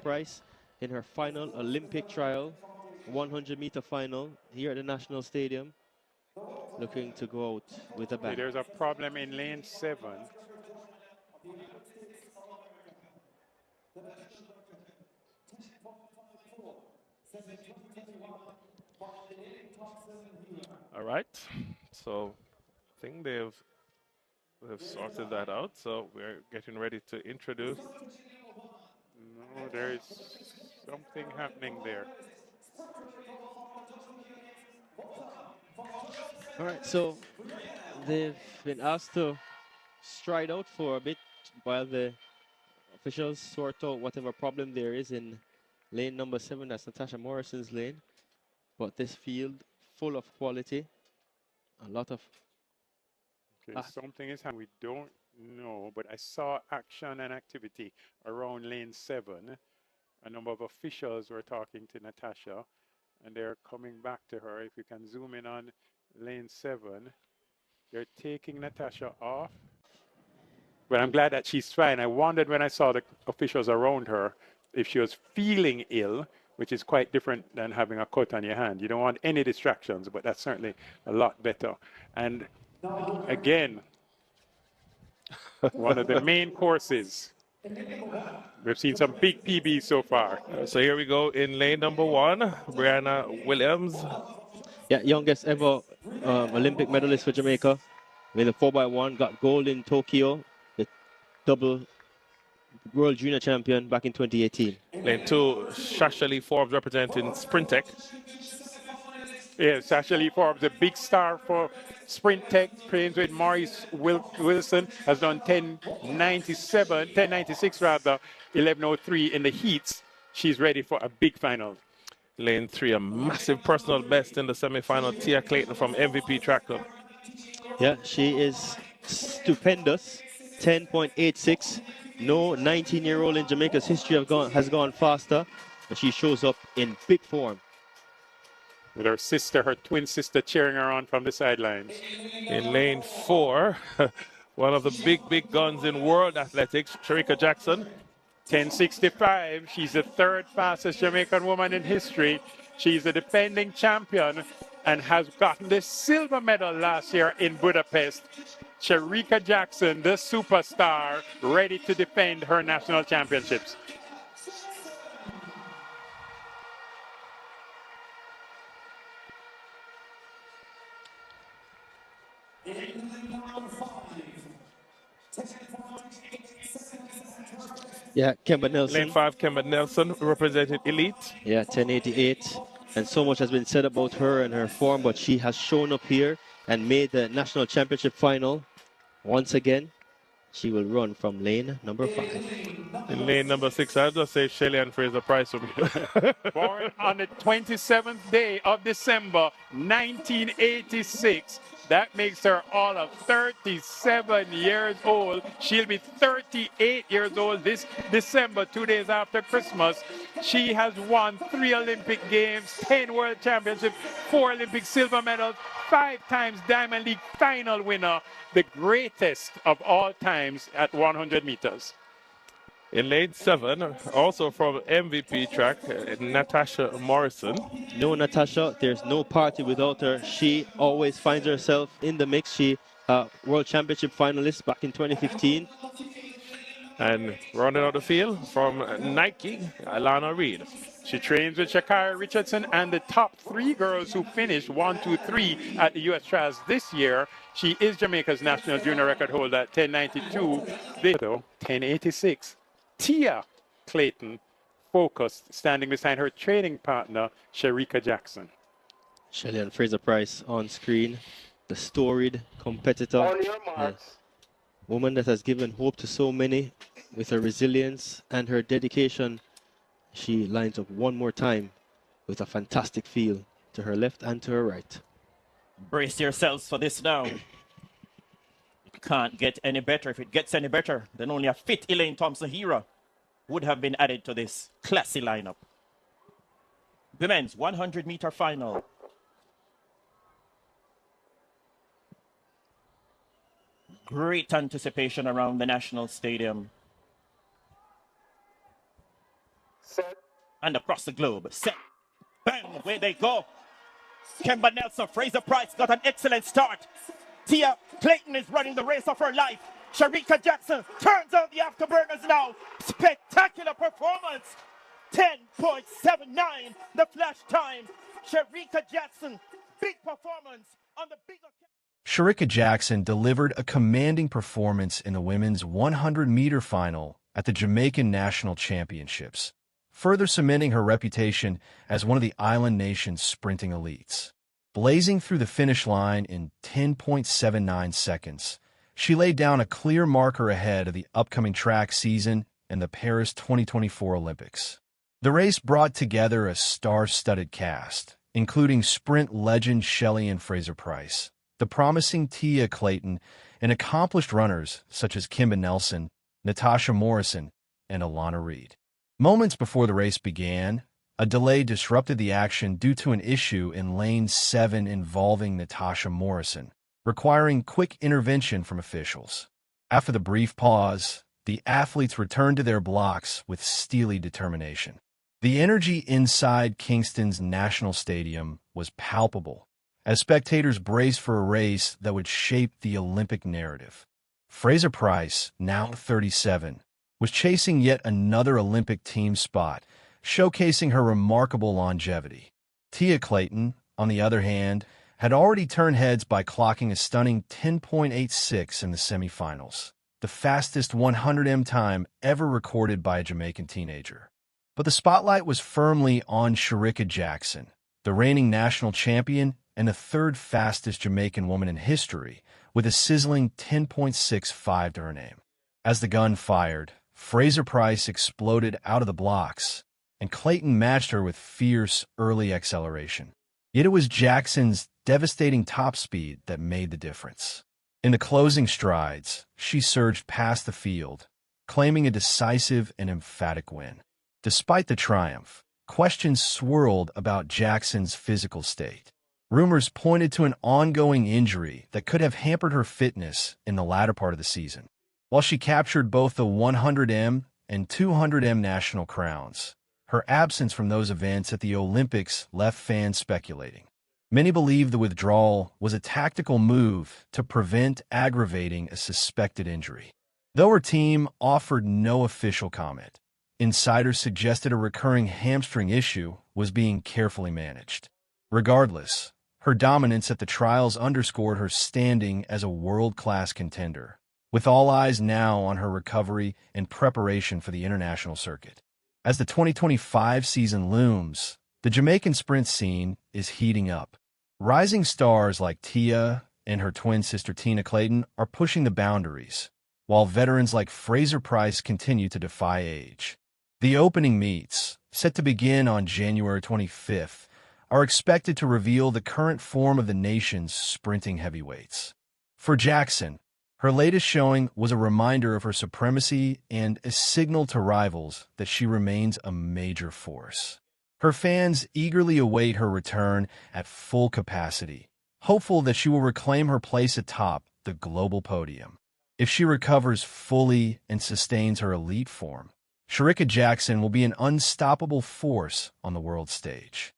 Fraser-Pryce in her final Olympic trial, 100-meter final here at the National Stadium, looking to go out with a bang. There's a problem in lane 7. All right, so I think they've sorted that out. So we're getting ready to introduce. No, there's something happening there. All right, so they've been asked to stride out for a bit while the officials sort out whatever problem there is in lane number 7. That's Natasha Morrison's lane. But this field full of quality, a lot of... Okay, something is happening. We don't know, but I saw action and activity around lane 7. A number of officials were talking to Natasha, and they're coming back to her. If you can zoom in on lane 7, they're taking Natasha off. But I'm glad that she's fine. I wondered when I saw the officials around her if she was feeling ill, which is quite different than having a cut on your hand. You don't want any distractions, but that's certainly a lot better. And again, one of the main courses. We've seen some big PBs so far. So here we go in lane number 1, Brianna Williams. Yeah, youngest ever Olympic medalist for Jamaica. In the 4x1, got gold in Tokyo, the double world junior champion back in 2018. Lane 2, Sasha Lee Forbes representing Sprint Tech. Yeah, Sasha Lee Forbes, a big star for Sprint Tech, trains with Maurice Wilson, has done 10.96 rather, 11.03 in the heats. She's ready for a big final. Lane 3, a massive personal best in the semi-final, Tia Clayton from MVP Track Club. Yeah, she is stupendous, 10.86. No 19-year-old in Jamaica's history has gone faster, but she shows up in big form. With her sister, her twin sister, cheering her on from the sidelines. In lane 4, one of the big guns in world athletics, Shericka Jackson. 10.65. She's the 3rd fastest Jamaican woman in history. She's the defending champion and has gotten the silver medal last year in Budapest. Shericka Jackson, the superstar, ready to defend her national championships. Yeah, Kimba Nelson. Lane 5, Kimba Nelson, represented Elite. Yeah, 10.88. And so much has been said about her and her form, but she has shown up here and made the national championship final. Once again, she will run from lane number 5. In lane number 6, I'll just say Shelly-Ann Fraser-Pryce. Born on the 27th day of December, 1986. That makes her all of 37 years old. She'll be 38 years old this December, 2 days after Christmas. She has won 3 Olympic Games, 10 World Championships, 4 Olympic silver medals, 5 times Diamond League final winner, the greatest of all times at 100 meters. In lane 7, also from MVP track, Natasha Morrison. No, Natasha, there's no party without her. She always finds herself in the mix. She World Championship finalist back in 2015. And rounding out the field from Nike, Alana Reid. She trains with Shakira Richardson and the top 3 girls who finished 1, 2, 3 at the U.S. Trials this year. She is Jamaica's national junior record holder at 10.92. This, though, 10.86. Tia Clayton, focused, standing beside her training partner, Shericka Jackson. Shelly-Ann Fraser-Pryce on screen, the storied competitor. On your marks. Woman that has given hope to so many with her resilience and her dedication. She lines up one more time with a fantastic feel to her left and to her right. Brace yourselves for this now. It can't get any better. If it gets any better, then only a fit Elaine Thompson-Herah would have been added to this classy lineup. Women's 100-meter final. Great anticipation around the National Stadium. And across the globe. Set. Bang. Where they go. Kimba Nelson, Fraser-Pryce got an excellent start. Tia Clayton is running the race of her life. Shericka Jackson turns on the afterburners now. Spectacular performance. 10.79 the flash time. Shericka Jackson, big performance on the bigger. Shericka Jackson delivered a commanding performance in the women's 100-meter final at the Jamaican National Championships, further cementing her reputation as one of the island nation's sprinting elites. Blazing through the finish line in 10.79 seconds, she laid down a clear marker ahead of the upcoming track season and the Paris 2024 Olympics. The race brought together a star-studded cast, including sprint legend Shelly-Ann Fraser-Pryce, the promising Tia Clayton, and accomplished runners such as Kimba Nelson, Natasha Morrison, and Alana Reid. Moments before the race began, a delay disrupted the action due to an issue in lane 7 involving Natasha Morrison, requiring quick intervention from officials. After the brief pause, the athletes returned to their blocks with steely determination. The energy inside Kingston's National Stadium was palpable, as spectators braced for a race that would shape the Olympic narrative. Fraser-Pryce, now 37, was chasing yet another Olympic team spot, showcasing her remarkable longevity. Tia Clayton, on the other hand, had already turned heads by clocking a stunning 10.86 in the semifinals, the fastest 100m time ever recorded by a Jamaican teenager. But the spotlight was firmly on Shericka Jackson, the reigning national champion and the third fastest Jamaican woman in history, with a sizzling 10.65 to her name. As the gun fired, Fraser-Pryce exploded out of the blocks, and Clayton matched her with fierce early acceleration. Yet it was Jackson's devastating top speed that made the difference. In the closing strides, she surged past the field, claiming a decisive and emphatic win. Despite the triumph, questions swirled about Jackson's physical state. Rumors pointed to an ongoing injury that could have hampered her fitness in the latter part of the season. While she captured both the 100m and 200m national crowns, her absence from those events at the Olympics left fans speculating. Many believe the withdrawal was a tactical move to prevent aggravating a suspected injury. Though her team offered no official comment, insiders suggested a recurring hamstring issue was being carefully managed. Regardless, her dominance at the trials underscored her standing as a world-class contender, with all eyes now on her recovery and preparation for the international circuit. As the 2025 season looms, the Jamaican sprint scene is heating up. Rising stars like Tia and her twin sister Tia Clayton are pushing the boundaries, while veterans like Fraser-Pryce continue to defy age. The opening meets, set to begin on January 25th, are expected to reveal the current form of the nation's sprinting heavyweights. For Jackson, her latest showing was a reminder of her supremacy and a signal to rivals that she remains a major force. Her fans eagerly await her return at full capacity, hopeful that she will reclaim her place atop the global podium. If she recovers fully and sustains her elite form, Shericka Jackson will be an unstoppable force on the world stage.